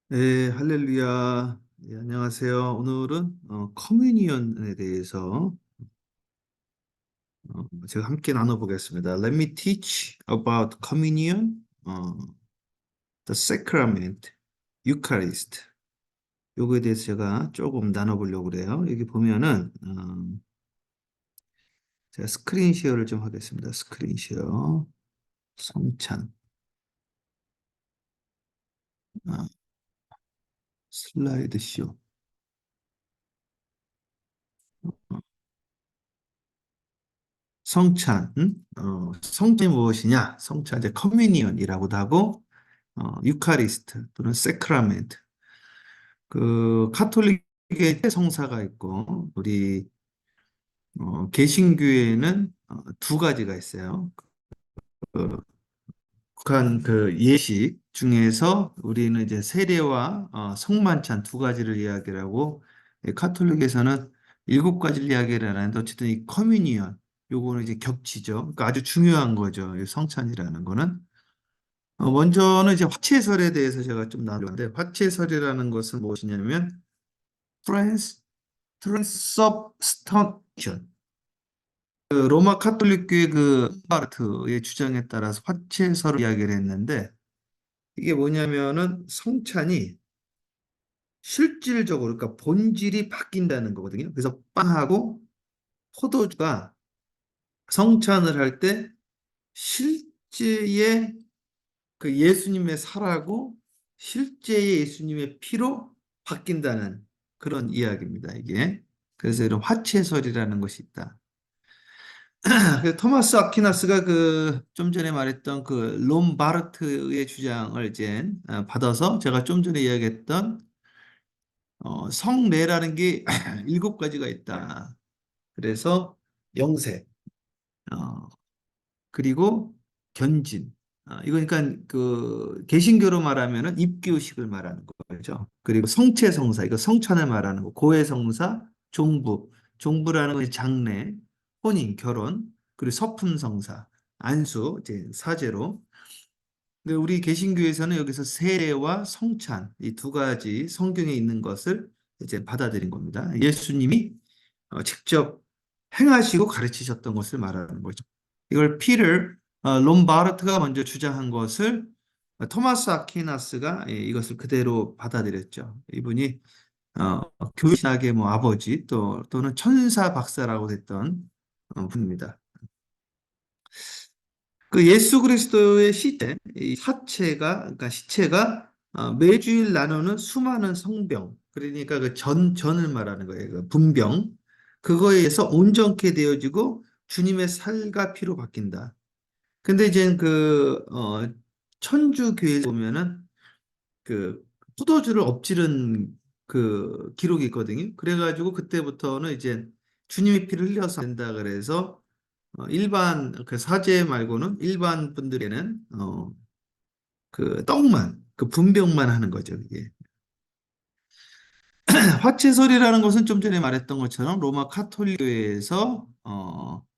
네, 할렐루야. 예, 안녕하세요. 오늘은 커뮤니언에 대해서 제가 함께 나눠보겠습니다. Let me teach about communion, the sacrament, Eucharist. 요거에 대해서 제가 조금 나눠보려고 그래요. 여기 보면은 제가 스크린 쉐어를 좀 하겠습니다. 스크린 쉐어, 성찬, 아, 슬라이드 쇼. 성찬, 성찬이 무엇이냐? 성찬, 이제 커뮤니언이라고도 하고, 유카리스트 또는 세크라멘트. 그 카톨릭의 성사가 있고 우리 개신교에는 두 가지가 있어요. 그 북한 그 예식 중에서 우리는 이제 세례와 성만찬 두 가지를 이야기를 하고 카톨릭에서는 일곱 가지를 이야기를 하는데 어쨌든 이 커뮤니언 요거는 이제 겹치죠. 그러니까 아주 중요한 거죠. 이 성찬이라는 거는. 먼저는 이제 화채설에 대해서 제가 좀 나누는데 화채설이라는 것은 무엇이냐면 트랜스 트랜스ubstantiation 그 로마 카톨릭교의 그 바르트의 주장에 따라서 화채설을 이야기를 했는데 이게 뭐냐면은 성찬이 실질적으로 그러니까 본질이 바뀐다는 거거든요. 그래서 빵하고 포도주가 성찬을 할 때 실제의 그 예수님의 살하고 실제의 예수님의 피로 바뀐다는 그런 이야기입니다, 이게. 그래서 이런 화채설이라는 것이 있다. 그 토마스 아퀴나스가 그 좀 전에 말했던 그 롬바르트의 주장을 이제 받아서 제가 좀 전에 이야기했던 성례라는 게 일곱 가지가 있다. 그래서 영세, 어, 그리고 견진. 이거 그러니까 그 개신교로 말하면은 입교식을 말하는 거죠. 그리고 성체성사, 이거 성찬을 말하는 거. 고해성사, 종부. 종부라는 건 장례, 혼인, 결혼, 그리고 서품성사, 안수, 이제 사제로. 근데 우리 개신교에서는 여기서 세례와 성찬 이 두 가지 성경에 있는 것을 이제 받아들인 겁니다. 예수님이 직접 행하시고 가르치셨던 것을 말하는 거죠. 이걸 피를 롬바르트가 먼저 주장한 것을 토마스 아퀴나스가 이것을 그대로 받아들였죠. 이분이 교신학의 뭐 아버지 또는 천사 박사라고 했던 분입니다. 그 예수 그리스도의 시체, 이 사체가, 그러니까 시체가 매주일 나누는 수많은 성병, 그러니까 그 전을 말하는 거예요. 그 분병. 그거에 의해서 온전케 되어지고 주님의 살과 피로 바뀐다. 근데 이제 천주교에 보면은 그 포도주를 엎지른 그 기록이 있거든요. 그래가지고 그때부터는 이제 주님의 피를 흘려서 된다 그래서 일반 그 사제 말고는 일반 분들에는 그 떡만 그 분병만 하는 거죠. 이게 화채설이라는 것은 좀 전에 말했던 것처럼 로마 카톨릭교에서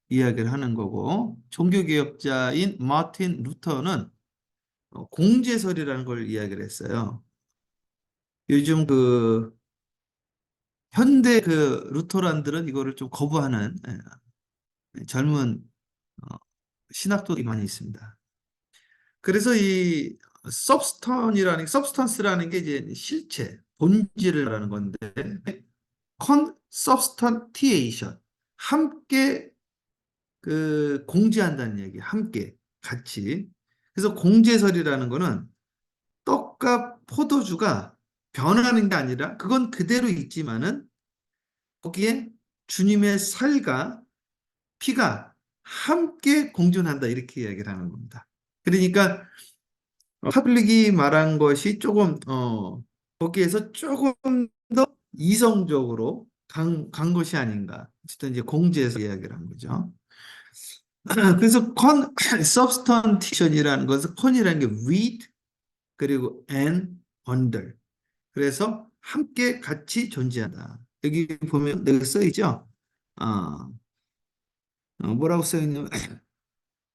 이야기를 하는 거고 종교개혁자인 마틴 루터는 공제설이라는 걸 이야기를 했어요. 요즘 그 현대 그 루터란들은 이거를 좀 거부하는 젊은 어, 신학도들이 많이 있습니다. 그래서 이 substance라는 게 이제 실체, 본질을 말하는 건데 consubstantiation 함께 그 공제한다는 얘기, 함께 같이. 그래서 공제설이라는 거는 떡과 포도주가 변하는 게 아니라 그건 그대로 있지만은 거기에 주님의 살과 피가 함께 공존한다 이렇게 이야기를 하는 겁니다. 그러니까 카톨릭이 말한 것이 조금 거기에서 조금 더 이성적으로 간 것이 아닌가. 어쨌든 이제 공제에서 이야기를 한 거죠. 그래서 substantiation이라는 것은 con이라는 게 with 그리고 and under. 그래서 함께 같이 존재한다. 여기 보면 내가 써 있죠. 뭐라고 써 있냐면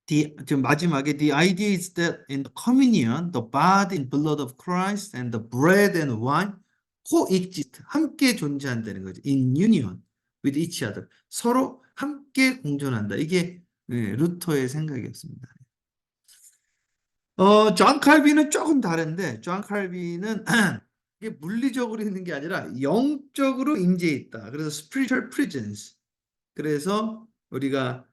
지금 마지막에 the idea is that in the communion, the body and blood of Christ and the bread and wine coexist. 함께 존재한다는 거죠. In union with each other. 서로 함께 공존한다. 이게 루터의 생각이었습니다. 존 칼빈은 조금 다른데, 존 칼빈은 이게 물리적으로 있는 게 아니라 영적으로 임재해 있다. 그래서 spiritual presence. 그래서 우리가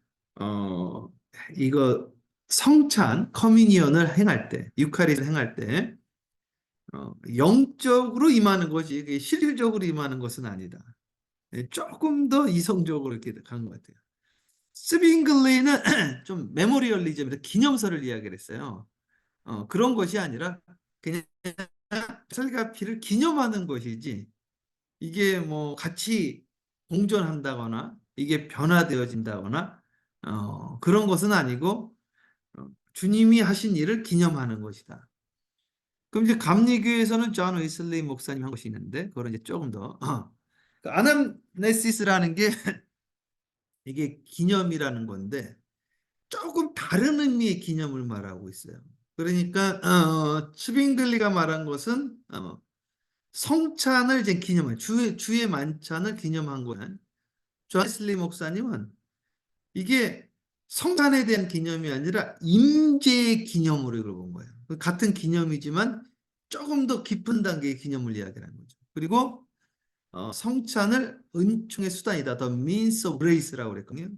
이거 성찬 커뮤니언을 행할 때, 유카리스를 행할 때 영적으로 임하는 것이 이게 실질적으로 임하는 것은 아니다. 조금 더 이성적으로 이렇게 간 것 같아요. 스빙글리는 좀 메모리얼리즘에서 기념서를 이야기를 했어요. 그런 것이 아니라 그냥 설과 피를 기념하는 것이지 이게 뭐 같이 공존한다거나 이게 변화되어진다거나 그런 것은 아니고 주님이 하신 일을 기념하는 것이다. 그럼 이제 감리교에서는 존 웨슬리 목사님 한 것이 있는데 그거는 이제 조금 더 그 아남네시스라는 게 이게 기념이라는 건데 조금 다른 의미의 기념을 말하고 있어요. 그러니까 츠빙글리가 말한 것은 성찬을 이제 기념한 주의 만찬을 기념한 거는 존 웨슬리 목사님은 이게 성찬에 대한 기념이 아니라 임재의 기념으로 이걸 본 거예요. 같은 기념이지만 조금 더 깊은 단계의 기념을 이야기하는 거죠. 그리고 성찬을 은총의 수단이다. The means of grace라고 그랬거든요.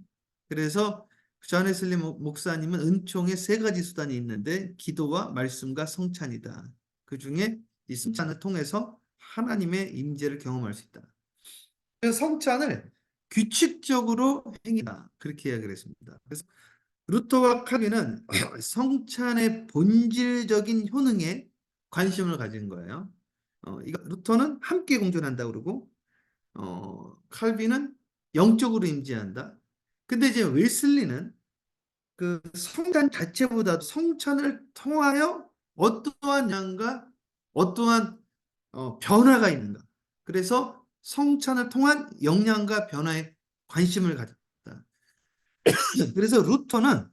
그래서 존 웨슬리 목사님은 은총의 세 가지 수단이 있는데 기도와 말씀과 성찬이다. 그 중에 이 성찬을 통해서 하나님의 임재를 경험할 수 있다. 그래서 성찬을 규칙적으로 행이다. 그렇게 이야기를 했습니다. 그래서 루터와 칼빈은 성찬의 본질적인 효능에 관심을 가진 거예요. 루터는 함께 공존한다 그러고 칼빈은 영적으로 임재한다. 근데 이제 웨슬리는 그 성찬 자체보다 성찬을 통하여 어떠한 양과 어떠한 변화가 있는가. 그래서 성찬을 통한 영향과 변화에 관심을 가졌다. 그래서 루터는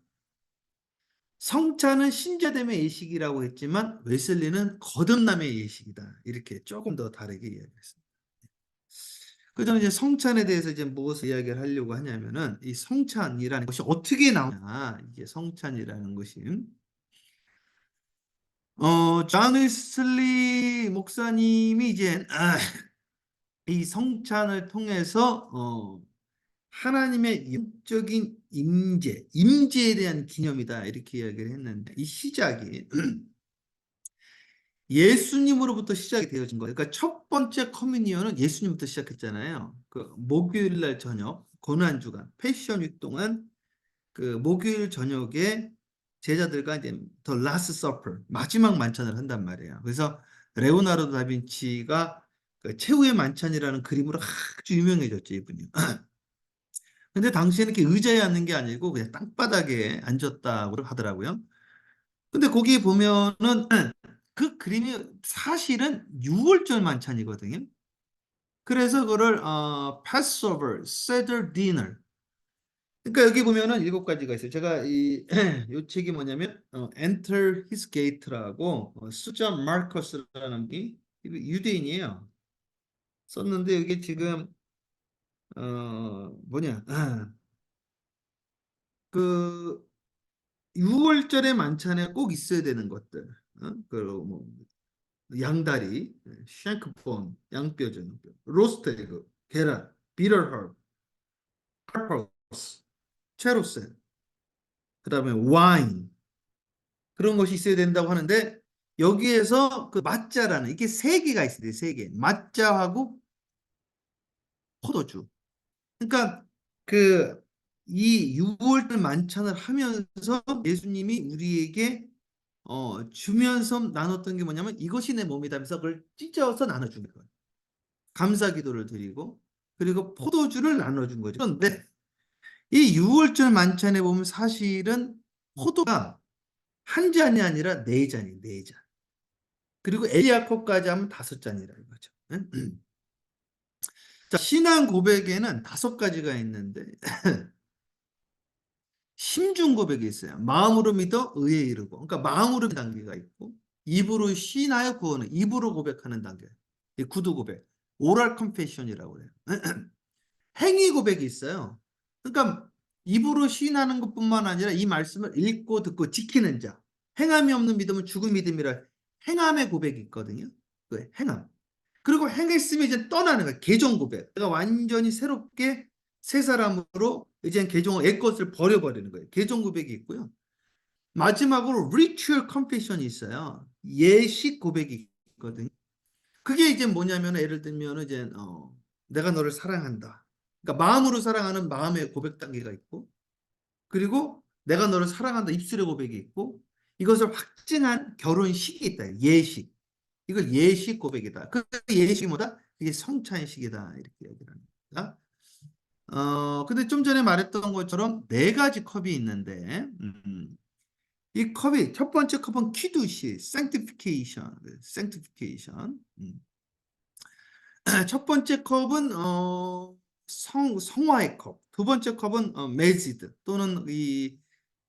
성찬은 신자됨의 예식이라고 했지만 웨슬리는 거듭남의 예식이다. 이렇게 조금 더 다르게 이야기했습니다. 그다음에 이제 성찬에 대해서 이제 무엇을 이야기를 하려고 하냐면은 이 성찬이라는 것이 어떻게 나오냐. 이게 성찬이라는 것이 존 웨슬리 목사님이 이제 이 성찬을 통해서 하나님의 영적인 임재에 대한 기념이다 이렇게 이야기를 했는데 이 시작이 예수님으로부터 시작이 되어진 거예요. 그러니까 첫 번째 커뮤니언은 예수님부터 시작했잖아요. 그 목요일 날 저녁 고난 주간 패션 위 동안 그 목요일 저녁에 제자들과 이제 더 라스트 서퍼 마지막 만찬을 한단 말이에요. 그래서 레오나르도 다빈치가 그 최후의 만찬이라는 그림으로 아주 유명해졌죠, 이분이. 근데 당시에는 이렇게 의자에 앉는 게 아니고 그냥 땅바닥에 앉았다고 하더라고요. 근데 거기 보면은 그 그림이 사실은 6월절 만찬이거든요. 그래서 그거를 Passover, Seder Dinner. 그러니까 여기 보면은 7가지가 있어요. 제가 이 요 책이 뭐냐면 Enter His Gate라고 수잔 마커스라는 게 유대인이에요. 썼는데 여기 지금 뭐냐 그 6월절의 만찬에 꼭 있어야 되는 것들. 그리고 뭐 양다리, 샹크폰, 양뼈전, 로스트 에그, 계란, 비터허브, 카퍼스, 체로센, 그다음에 와인 그런 것이 있어야 된다고 하는데 여기에서 그 맛자라는 이게 세 개가 있어요. 세 개. 맛자하고 포도주. 그러니까 그 이 6월절 만찬을 하면서 예수님이 우리에게 주면서 나눴던 게 뭐냐면 이것이 내 몸이다 하면서 그걸 찢어서 나눠주는 거예요. 감사 기도를 드리고 그리고 포도주를 나눠준 거죠. 그런데 이 6월절 만찬에 보면 사실은 포도가 한 잔이 아니라 네 잔이 네 잔. 그리고 엘리야컵까지 하면 5잔이라 이거죠. 자, 신앙 고백에는 5가지가 있는데 심중 고백이 있어요. 마음으로 믿어 의에 이르고. 그러니까 마음으로 믿는 단계가 있고 입으로 시인하여 구원을 입으로 고백하는 단계. 이 구두 고백. 오랄 컨페션이라고 해요. 행위 고백이 있어요. 그러니까 입으로 시인하는 것뿐만 아니라 이 말씀을 읽고 듣고 지키는 자. 행함이 없는 믿음은 죽은 믿음이라 행함의 고백이 있거든요. 그 행함. 그리고 행했으면 이제 떠나는 거예요. 개종 고백. 내가 완전히 새롭게 새 사람으로 이제 개종을 옛 것을 버려버리는 거예요. 개종 고백이 있고요. 마지막으로 ritual confession이 있어요. 예식 고백이 있거든요. 그게 이제 뭐냐면 예를 들면 이제 내가 너를 사랑한다. 그러니까 마음으로 사랑하는 마음의 고백 단계가 있고 그리고 내가 너를 사랑한다 입술의 고백이 있고 이것을 확증한 결혼식이 있다. 예식. 이걸 예식 고백이다. 그 예식이 뭐다? 이게 성찬식이다. 이렇게 얘기를 합니다. 근데 좀 전에 말했던 것처럼 네 가지 컵이 있는데, 이 컵이, 첫 번째 컵은 키두시, sanctification, sanctification. 첫 번째 컵은, 성화의 컵. 두 번째 컵은, 메지드, 또는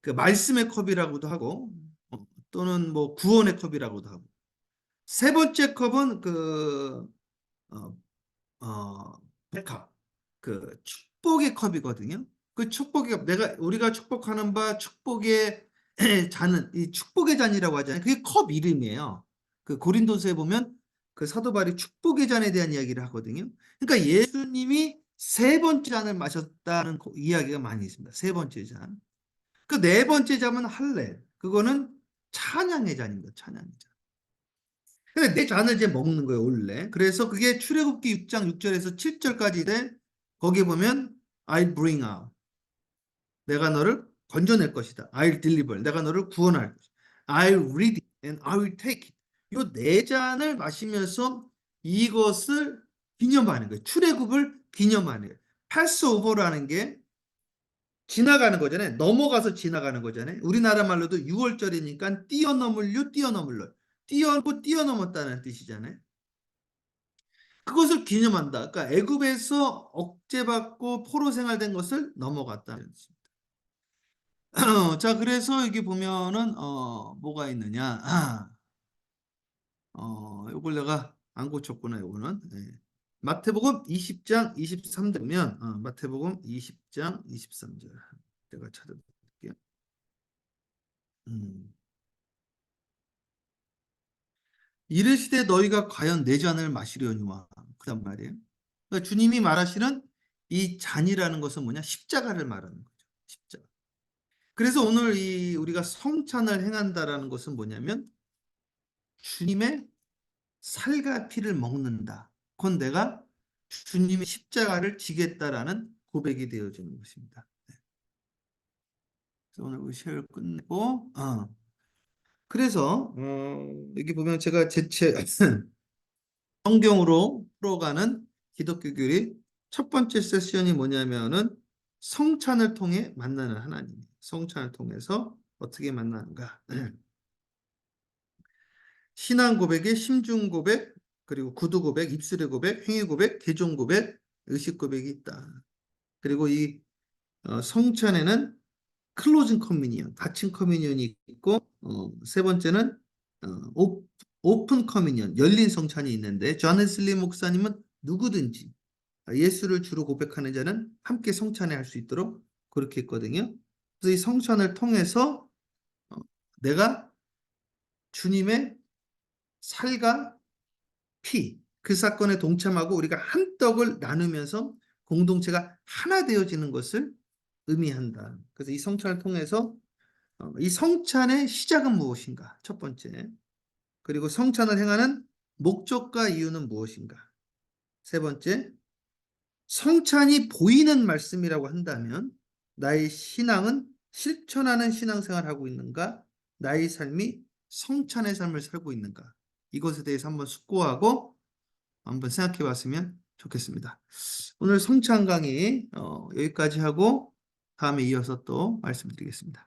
그 말씀의 컵이라고도 하고, 또는 뭐 구원의 컵이라고도 하고. 세 번째 컵은 어, 백합, 그 축복의 컵이거든요. 그 축복의 컵, 우리가 축복하는 바 축복의 잔은 이 축복의 잔이라고 하잖아요. 그게 컵 이름이에요. 그 고린도서에 보면 그 사도 바울이 축복의 잔에 대한 이야기를 하거든요. 그러니까 예수님이 세 번째 잔을 마셨다는 이야기가 많이 있습니다. 세 번째 잔. 그 네 번째 잔은 할례. 그거는 찬양의 잔입니다. 찬양의 잔. 근데 내 잔을 이제 먹는 거예요, 원래. 그래서 그게 출애굽기 6장 6절에서 7절까지 돼. 거기 보면 I bring out. 내가 너를 건져낼 것이다. I'll deliver. 내가 너를 구원할 것이다. I'll read it and I will take it. 이 네 잔을 마시면서 이것을 기념하는 거예요. 출애굽을 기념하는 거예요. 패스오버라는 게 지나가는 거잖아요. 넘어가서 지나가는 거잖아요. 우리나라 말로도 6월절이니까 뛰어넘을. 뛰어넘고 뛰어넘었다는 뜻이잖아요. 그것을 기념한다. 그러니까 애굽에서 억제받고 포로 생활된 것을 넘어갔다는 뜻입니다. 자, 그래서 여기 보면은 뭐가 있느냐? 요걸 내가 안 고쳤구나. 요거는. 네. 마태복음 20장 23절면 마태복음 20장 23절 내가 찾아볼게요. 이르시되 너희가 과연 내 잔을 마시려니와 그단 말이에요. 그러니까 주님이 말하시는 이 잔이라는 것은 뭐냐? 십자가를 말하는 거죠. 십자가. 그래서 오늘 우리가 성찬을 행한다라는 것은 뭐냐면 주님의 살과 피를 먹는다. 그건 내가 주님의 십자가를 지겠다라는 고백이 되어지는 것입니다. 네. 그래서 오늘 우리 쉐어를 끝내고 그래서 여기 보면 제가 제책 성경으로 풀어가는 기독교 교리 첫 번째 세션이 뭐냐면은 성찬을 통해 만나는 하나님. 성찬을 통해서 어떻게 만나는가? 신앙 고백의 심중 고백, 그리고 구두 고백, 입술의 고백, 행위 고백, 개종 고백, 의식 고백이 있다. 그리고 이 성찬에는 클로징 커뮤니언, 닫힌 커뮤니언이 있고 세 번째는 오픈 커뮤니언, 열린 성찬이 있는데 존 웨슬리 목사님은 누구든지 예수를 주로 고백하는 자는 함께 성찬에 할 수 있도록 그렇게 했거든요. 그래서 이 성찬을 통해서 내가 주님의 살과 피, 그 사건에 동참하고 우리가 한 떡을 나누면서 공동체가 하나 되어지는 것을 의미한다. 그래서 이 성찬을 통해서 이 성찬의 시작은 무엇인가? 첫 번째. 그리고 성찬을 행하는 목적과 이유는 무엇인가? 세 번째. 성찬이 보이는 말씀이라고 한다면 나의 신앙은 실천하는 신앙생활을 하고 있는가? 나의 삶이 성찬의 삶을 살고 있는가? 이것에 대해서 한번 숙고하고 한번 생각해 봤으면 좋겠습니다. 오늘 성찬 강의 여기까지 하고 다음에 이어서 또 말씀드리겠습니다.